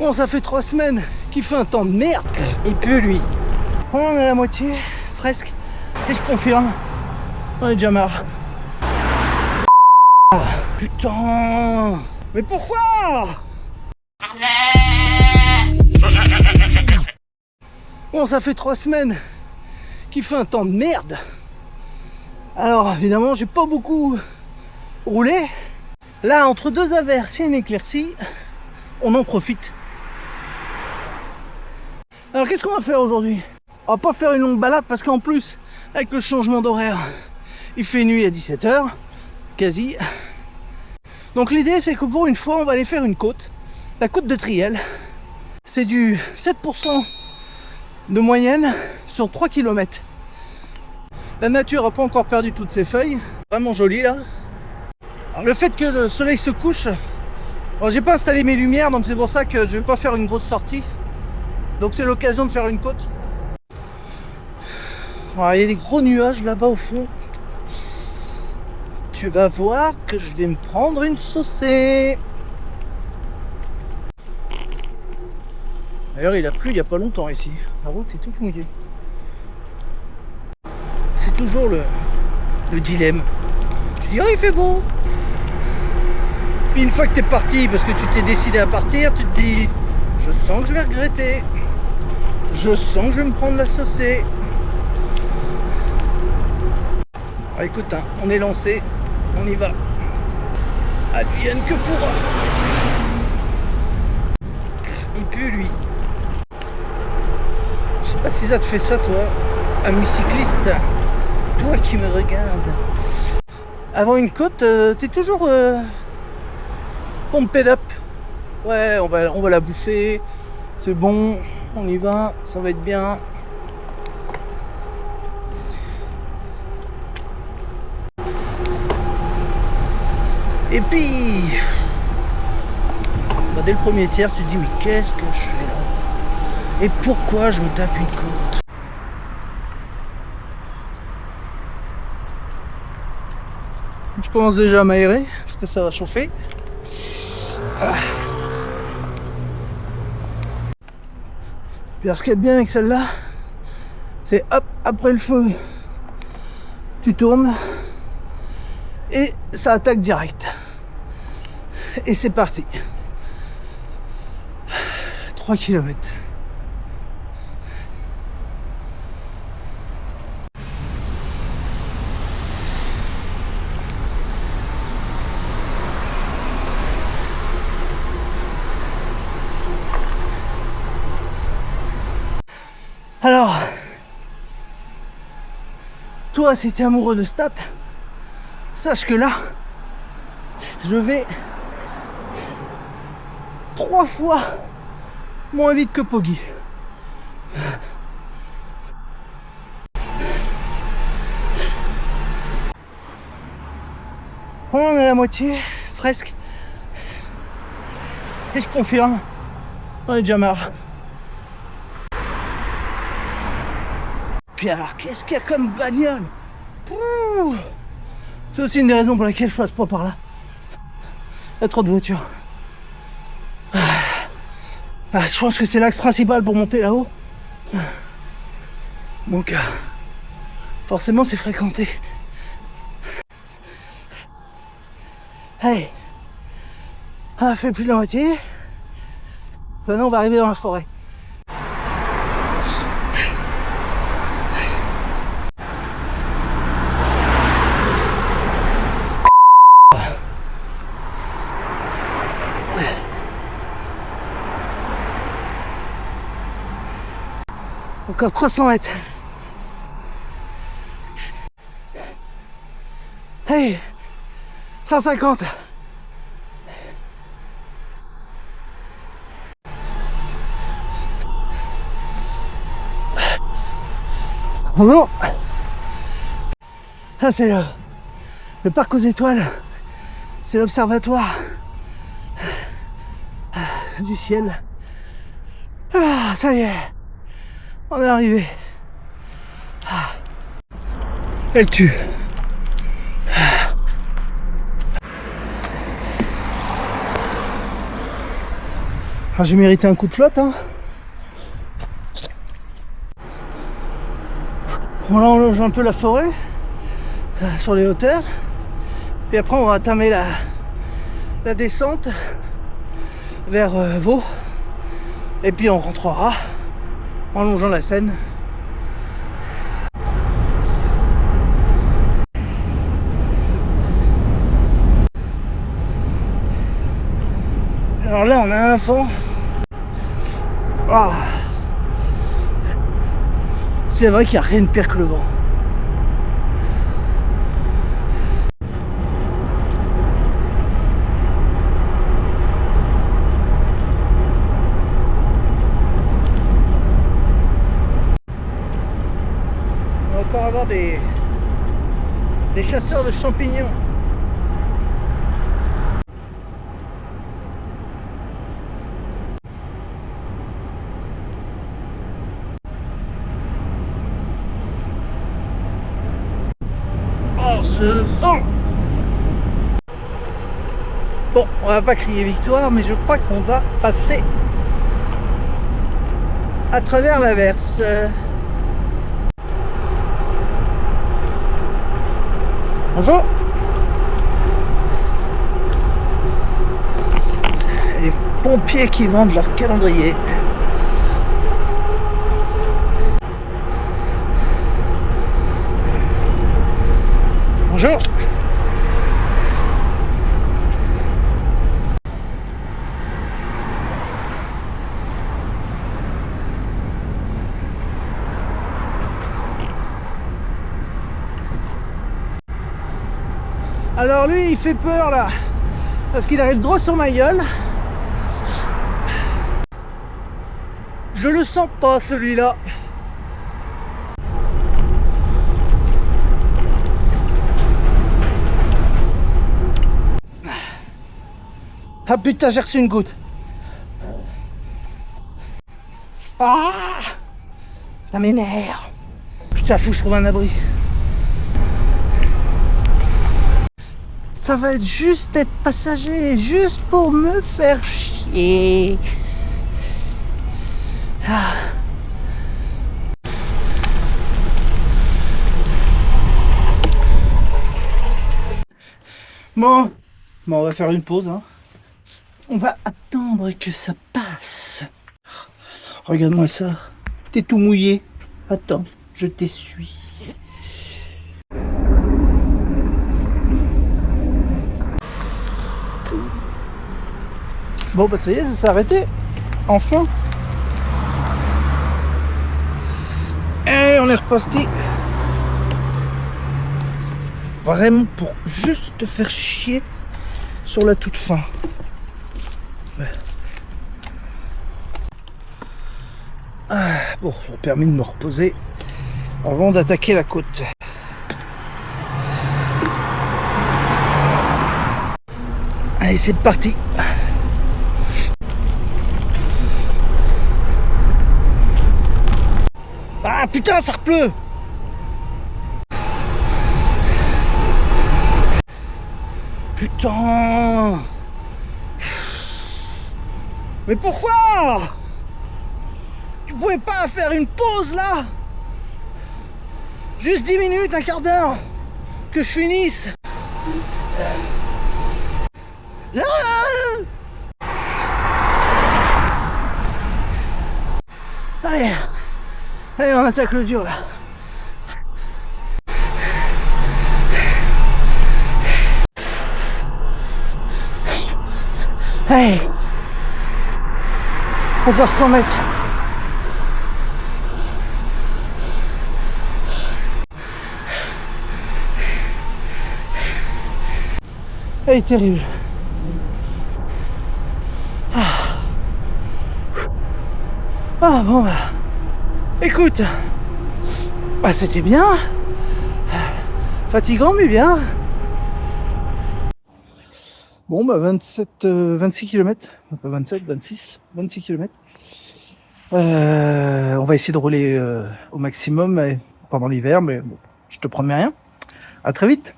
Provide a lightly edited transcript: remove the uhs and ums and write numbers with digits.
Bon, ça fait 3 semaines qu'il fait un temps de merde. Il pue, lui. On est à la moitié, presque. Et je confirme, on est déjà marre. Ah, putain. Mais pourquoi? Bon, ça fait 3 semaines qu'il fait un temps de merde. Alors, évidemment, j'ai pas beaucoup roulé. Là, entre 2 averses et une éclaircie, on en profite. Alors, qu'est-ce qu'on va faire aujourd'hui? On va pas faire une longue balade parce qu'en plus, avec le changement d'horaire, il fait nuit à 17h, quasi. Donc l'idée, c'est que pour une fois, on va aller faire une côte. La côte de Triel. C'est du 7% de moyenne sur 3 km. La nature n'a pas encore perdu toutes ses feuilles. Vraiment joli là. Alors, le fait que le soleil se couche, bon, j'ai pas installé mes lumières, donc c'est pour ça que je vais pas faire une grosse sortie. Donc c'est l'occasion de faire une côte. Alors, il y a des gros nuages là-bas au fond. Tu vas voir que je vais me prendre une saucée. D'ailleurs, il a plu il n'y a pas longtemps ici. La route est toute mouillée. C'est toujours le dilemme. Tu dis, oh, il fait beau. Puis une fois que tu es parti, parce que tu t'es décidé à partir, tu te dis, je sens que je vais regretter. Je sens que je vais me prendre la saucée. Ah, écoute, hein, on est lancé, on y va. Advienne que pourra. Il pue, lui. Je sais pas si ça te fait ça, toi, ami cycliste. Toi qui me regardes. Avant une côte, t'es toujours pumped up. Ouais, on va la bouffer. C'est bon, on y va, ça va être bien. Et puis, bah, dès le premier tiers, tu te dis, mais qu'est-ce que je fais là? Et pourquoi je me tape une côte? Je commence déjà à m'aérer, parce que ça va chauffer. Ah. Puis alors, ce qui est bien avec celle-là, c'est hop, après le feu, tu tournes, et ça attaque direct. Et c'est parti. 3 km. Alors, toi, si t'es amoureux de stats, sache que là, je vais 3 fois moins vite que Poggy. On est à la moitié, presque. Et je confirme, on est déjà marre. Puis alors, qu'est-ce qu'il y a comme bagnole? C'est aussi une des raisons pour lesquelles je passe pas par là. Il y a trop de voitures. Je pense que c'est l'axe principal pour monter là-haut. Donc, forcément, c'est fréquenté. Allez, on a fait plus de la moitié. Maintenant, on va arriver dans la forêt. Encore 300 mètres. Hey, 150. Bon. Ça c'est le parc aux étoiles. C'est l'observatoire du ciel. Ah, ça y est. On est arrivé. Elle tue. Ah, j'ai mérité un coup de flotte, hein. On longe un peu la forêt sur les hauteurs. Puis après on va entamer la descente vers Vaud. Et puis on rentrera en longeant la Seine. Alors là on a un vent. Ah. C'est vrai qu'il n'y a rien de pire que le vent. On va encore avoir des chasseurs de champignons. Oh, ce vent! Bon, on va pas crier victoire, mais je crois qu'on va passer à travers l'averse. Bonjour. Les pompiers qui vendent leur calendrier. Bonjour. Alors lui, il fait peur là, parce qu'il arrive droit sur ma gueule. Je le sens pas celui-là. Ah putain, j'ai reçu une goutte. Ah, ça m'énerve. Putain, faut que je trouve un abri. Ça va être juste être passager, juste pour me faire chier. Ah. Bon, on va faire une pause, hein. On va attendre que ça passe. Regarde-moi ça. T'es tout mouillé. Attends, je t'essuie. Bon bah ça y est, ça s'est arrêté. Enfin. Et on est reparti. Vraiment pour juste te faire chier sur la toute fin. Ouais. Ah, bon, ça m'a permis de me reposer avant d'attaquer la côte. Allez, c'est parti. Ah putain, ça repleut. Putain. Mais pourquoi? Tu pouvais pas faire une pause là? Juste 10 minutes, un quart d'heure, que je finisse. Allez, allez, on attaque le dur là. Allez, encore 100 mètres. Elle est terrible. Ah bon bah, écoute, bah c'était bien, fatigant mais bien. Bon bah 26 km, pas 27, 26 km. On va essayer de rouler au maximum pendant l'hiver, mais bon, je te promets rien. À très vite.